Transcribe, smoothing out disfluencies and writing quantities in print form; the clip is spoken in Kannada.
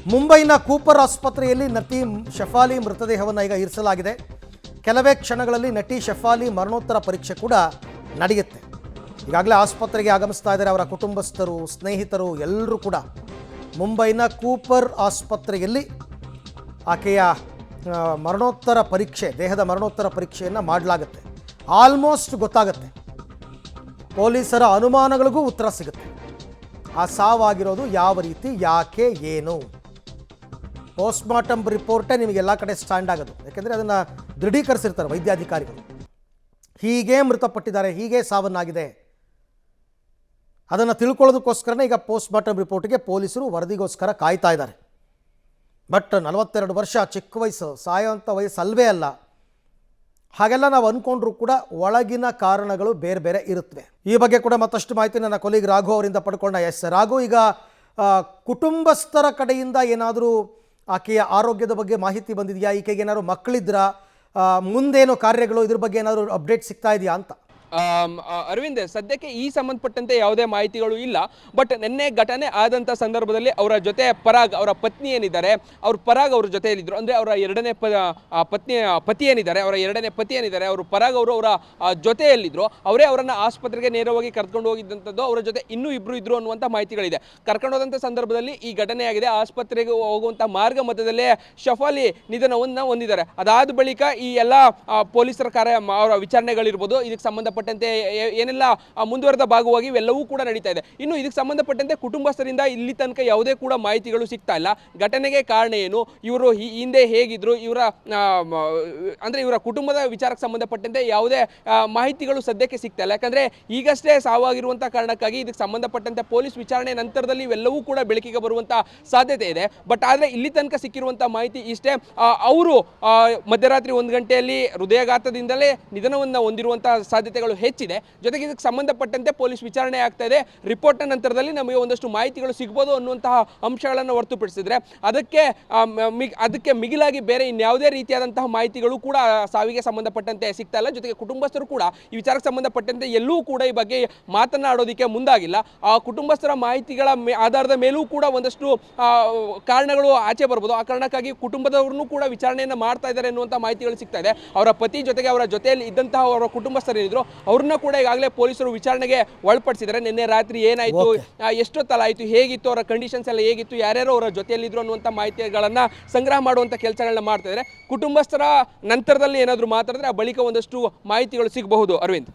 ಮುಂಬೈನ ಕೂಪರ್ ಆಸ್ಪತ್ರೆಯಲ್ಲಿ ನಟಿ ಶಫಾಲಿ ಮೃತದೇಹವನ್ನು ಈಗ ಇರಿಸಲಾಗಿದೆ. ಕೆಲವೇ ಕ್ಷಣಗಳಲ್ಲಿ ನಟಿ ಶಫಾಲಿ ಮರಣೋತ್ತರ ಪರೀಕ್ಷೆ ಕೂಡ ನಡೆಯುತ್ತೆ. ಈಗಾಗಲೇ ಆಸ್ಪತ್ರೆಗೆ ಆಗಮಿಸ್ತಾ ಇದ್ದಾರೆ ಅವರ ಕುಟುಂಬಸ್ಥರು, ಸ್ನೇಹಿತರು ಎಲ್ಲರೂ ಕೂಡ. ಮುಂಬೈನ ಕೂಪರ್ ಆಸ್ಪತ್ರೆಯಲ್ಲಿ ಆಕೆಯ ಮರಣೋತ್ತರ ಪರೀಕ್ಷೆ, ದೇಹದ ಮರಣೋತ್ತರ ಪರೀಕ್ಷೆಯನ್ನು ಮಾಡಲಾಗುತ್ತೆ. ಆಲ್ಮೋಸ್ಟ್ ಗೊತ್ತಾಗುತ್ತೆ, ಪೊಲೀಸರ ಅನುಮಾನಗಳಿಗೂ ಉತ್ತರ ಸಿಗುತ್ತೆ. ಆ ಸಾವಾಗಿರೋದು ಯಾವ ರೀತಿ, ಯಾಕೆ, ಏನು. ಪೋಸ್ಟ್ಮಾರ್ಟಮ್ ರಿಪೋರ್ಟೇ ನಿಮಗೆಲ್ಲ ಕಡೆ ಸ್ಟ್ಯಾಂಡ್ ಆಗೋದು, ಯಾಕೆಂದರೆ ಅದನ್ನು ದೃಢೀಕರಿಸಿರ್ತಾರೆ ವೈದ್ಯಾಧಿಕಾರಿಗಳು. ಹೀಗೆ ಮೃತಪಟ್ಟಿದ್ದಾರೆ, ಹೀಗೆ ಸಾವನ್ನಾಗಿದೆ, ಅದನ್ನು ತಿಳ್ಕೊಳ್ಳೋದಕ್ಕೋಸ್ಕರನೇ ಈಗ ಪೋಸ್ಟ್ಮಾರ್ಟಮ್ ರಿಪೋರ್ಟ್ಗೆ ಪೊಲೀಸರು ವರದಿಗೋಸ್ಕರ ಕಾಯ್ತಾ ಇದ್ದಾರೆ. ಬಟ್ 42 ವರ್ಷ ಚಿಕ್ಕ ವಯಸ್ಸು, ಸಾಯೋಂಥ ವಯಸ್ಸು ಅಲ್ವೇ ಅಲ್ಲ. ಹಾಗೆಲ್ಲ ನಾವು ಅಂದ್ಕೊಂಡ್ರೂ ಕೂಡ ಒಳಗಿನ ಕಾರಣಗಳು ಬೇರೆ ಬೇರೆ ಇರುತ್ತವೆ. ಈ ಬಗ್ಗೆ ಕೂಡ ಮತ್ತಷ್ಟು ಮಾಹಿತಿ ನನ್ನ ಕೊಲೀಗ್ ರಾಘು ಅವರಿಂದ ಪಡ್ಕೊಂಡ. ಎಸ್ ರಾಘು, ಈಗ ಕುಟುಂಬಸ್ಥರ ಕಡೆಯಿಂದ ಏನಾದರೂ ಆಕೆಯ ಆರೋಗ್ಯದ ಬಗ್ಗೆ ಮಾಹಿತಿ ಬಂದಿದೆಯಾ? ಈಕೆಗೆ ಏನಾದ್ರು ಮಕ್ಕಳಿದ್ರಾ? ಮುಂದೇನು ಕಾರ್ಯಗಳು, ಇದ್ರ ಬಗ್ಗೆ ಏನಾದರೂ ಅಪ್ಡೇಟ್ ಸಿಗ್ತಾ ಇದೆಯಾ ಅಂತ? ಅರವಿಂದ್, ಸದ್ಯಕ್ಕೆ ಈ ಸಂಬಂಧಪಟ್ಟಂತೆ ಯಾವುದೇ ಮಾಹಿತಿಗಳು ಇಲ್ಲ. ಬಟ್ ನಿನ್ನೆ ಘಟನೆ ಆದಂಥ ಸಂದರ್ಭದಲ್ಲಿ ಅವರ ಜೊತೆ ಪರಾಗ್, ಅವರ ಪತ್ನಿ ಏನಿದ್ದಾರೆ, ಅವ್ರ ಪರಾಗ್ ಅವ್ರ ಜೊತೆಯಲ್ಲಿದ್ದರು. ಅಂದರೆ ಅವರ ಎರಡನೇ ಪತಿ ಏನಿದ್ದಾರೆ, ಅವರು ಪರಾಗ್ ಅವರು ಅವರ ಜೊತೆಯಲ್ಲಿದ್ದರು. ಅವರೇ ಅವರನ್ನು ಆಸ್ಪತ್ರೆಗೆ ನೇರವಾಗಿ ಕರ್ಕೊಂಡು ಹೋಗಿದ್ದಂಥದ್ದು. ಅವರ ಜೊತೆ ಇನ್ನೂ ಇಬ್ಬರು ಇದ್ರು ಅನ್ನುವಂಥ ಮಾಹಿತಿಗಳಿದೆ. ಕರ್ಕೊಂಡು ಹೋದಂಥ ಸಂದರ್ಭದಲ್ಲಿ ಈ ಘಟನೆಯಾಗಿದೆ. ಆಸ್ಪತ್ರೆಗೆ ಹೋಗುವಂಥ ಮಾರ್ಗ ಮಧ್ಯದಲ್ಲೇ ಶಫಾಲಿ ನಿಧನವನ್ನು ಹೊಂದಿದ್ದಾರೆ. ಅದಾದ ಬಳಿಕ ಈ ಎಲ್ಲ ಪೊಲೀಸರ ಅವರ ವಿಚಾರಣೆಗಳಿರ್ಬೋದು, ಇದಕ್ಕೆ ಸಂಬಂಧಪಟ್ಟ ಏನೆಲ್ಲ ಮುಂದುವರೆದ ಭಾಗವಾಗಿ ಇವೆಲ್ಲವೂ ಕೂಡ ನಡೀತಾ ಇದೆ. ಇನ್ನು ಇದಕ್ಕೆ ಸಂಬಂಧಪಟ್ಟಂತೆ ಕುಟುಂಬಸ್ಥರಿಂದ ಇಲ್ಲಿ ತನಕ ಯಾವುದೇ ಕೂಡ ಮಾಹಿತಿಗಳು ಸಿಗ್ತಾ ಇಲ್ಲ. ಘಟನೆಗೆ ಕಾರಣ ಏನು, ಇವರು ಹಿಂದೆ ಹೇಗಿದ್ರು, ಇವರ ಕುಟುಂಬದ ವಿಚಾರಕ್ಕೆ ಸಂಬಂಧಪಟ್ಟಂತೆ ಯಾವುದೇ ಮಾಹಿತಿಗಳು ಸದ್ಯಕ್ಕೆ ಸಿಗ್ತಾ ಇಲ್ಲ. ಯಾಕಂದ್ರೆ ಈಗಷ್ಟೇ ಸಾವಾಗಿರುವಂತಹ ಕಾರಣಕ್ಕಾಗಿ ಇದಕ್ಕೆ ಸಂಬಂಧಪಟ್ಟಂತೆ ಪೊಲೀಸ್ ವಿಚಾರಣೆ ನಂತರದಲ್ಲಿ ಇವೆಲ್ಲವೂ ಕೂಡ ಬೆಳಕಿಗೆ ಬರುವಂತ ಸಾಧ್ಯತೆ ಇದೆ. ಬಟ್ ಆದ್ರೆ ಇಲ್ಲಿ ತನಕ ಸಿಕ್ಕಿರುವಂತಹ ಮಾಹಿತಿ ಇಷ್ಟೇ, ಅವರು ಮಧ್ಯರಾತ್ರಿ 1 ಗಂಟೆಯಲ್ಲಿ ಹೃದಯಾಘಾತದಿಂದಲೇ ನಿಧನವನ್ನು ಹೊಂದಿರುವಂತಹ ಸಾಧ್ಯತೆಗಳು ಹೆಚ್ಚಿದೆ. ಜೊತೆಗೆ ಇದಕ್ಕೆ ಸಂಬಂಧಪಟ್ಟಂತೆ ಪೊಲೀಸ್ ವಿಚಾರಣೆ ಆಗ್ತಾ ಇದೆ. ರಿಪೋರ್ಟ್ನ ನಂತರದಲ್ಲಿ ನಮಗೆ ಒಂದಷ್ಟು ಮಾಹಿತಿಗಳು ಸಿಗ್ಬೋದು ಅನ್ನುವಂತಹ ಅಂಶಗಳನ್ನು ಹೊರತುಪಡಿಸಿದ್ರೆ ಅದಕ್ಕೆ ಮಿಗಿಲಾಗಿ ಬೇರೆ ಇನ್ಯಾವುದೇ ರೀತಿಯಾದಂತಹ ಮಾಹಿತಿಗಳು ಕೂಡ ಸಾವಿಗೆ ಸಂಬಂಧಪಟ್ಟಂತೆ ಸಿಗ್ತಾ ಇಲ್ಲ. ಜೊತೆಗೆ ಕುಟುಂಬಸ್ಥರು ಕೂಡ ಈ ವಿಚಾರಕ್ಕೆ ಸಂಬಂಧಪಟ್ಟಂತೆ ಎಲ್ಲೂ ಕೂಡ ಈ ಬಗ್ಗೆ ಮಾತನಾಡೋದಕ್ಕೆ ಮುಂದಾಗಿಲ್ಲ. ಆ ಕುಟುಂಬಸ್ಥರ ಮಾಹಿತಿಗಳ ಆಧಾರದ ಮೇಲೂ ಕೂಡ ಒಂದಷ್ಟು ಕಾರಣಗಳು ಆಚೆ ಬರ್ಬೋದು. ಆ ಕಾರಣಕ್ಕಾಗಿ ಕುಟುಂಬದವ್ರನ್ನೂ ಕೂಡ ವಿಚಾರಣೆಯನ್ನು ಮಾಡ್ತಾ ಇದ್ದಾರೆ ಅನ್ನುವಂಥ ಮಾಹಿತಿಗಳು ಸಿಗ್ತಾ ಇದೆ. ಅವರ ಪತಿ ಜೊತೆಗೆ ಅವರ ಜೊತೆಯಲ್ಲಿ ಇದ್ದಂತಹ ಅವರ ಕುಟುಂಬಸ್ಥರೇನಿದ್ರು ಅವ್ರನ್ನ ಕೂಡ ಈಗಾಗಲೇ ಪೊಲೀಸರು ವಿಚಾರಣೆಗೆ ಒಳಪಡಿಸಿದ್ದಾರೆ. ನಿನ್ನೆ ರಾತ್ರಿ ಏನಾಯಿತು, ಎಷ್ಟೊತ್ತಲ್ಲ ಆಯಿತು, ಹೇಗಿತ್ತು, ಅವರ ಕಂಡೀಷನ್ಸ್ ಎಲ್ಲ ಹೇಗಿತ್ತು, ಯಾರ್ಯಾರು ಅವರ ಜೊತೆಯಲ್ಲಿದ್ರು ಅನ್ನುವಂಥ ಮಾಹಿತಿಗಳನ್ನು ಸಂಗ್ರಹ ಮಾಡುವಂಥ ಕೆಲಸಗಳನ್ನ ಮಾಡ್ತಾ ಇದ್ದಾರೆ. ಕುಟುಂಬಸ್ಥರ ನಂತರದಲ್ಲಿ ಏನಾದರೂ ಮಾತಾಡಿದ್ರೆ ಆ ಬಳಿಕ ಒಂದಷ್ಟು ಮಾಹಿತಿಗಳು ಸಿಗಬಹುದು. ಅರವಿಂದ್.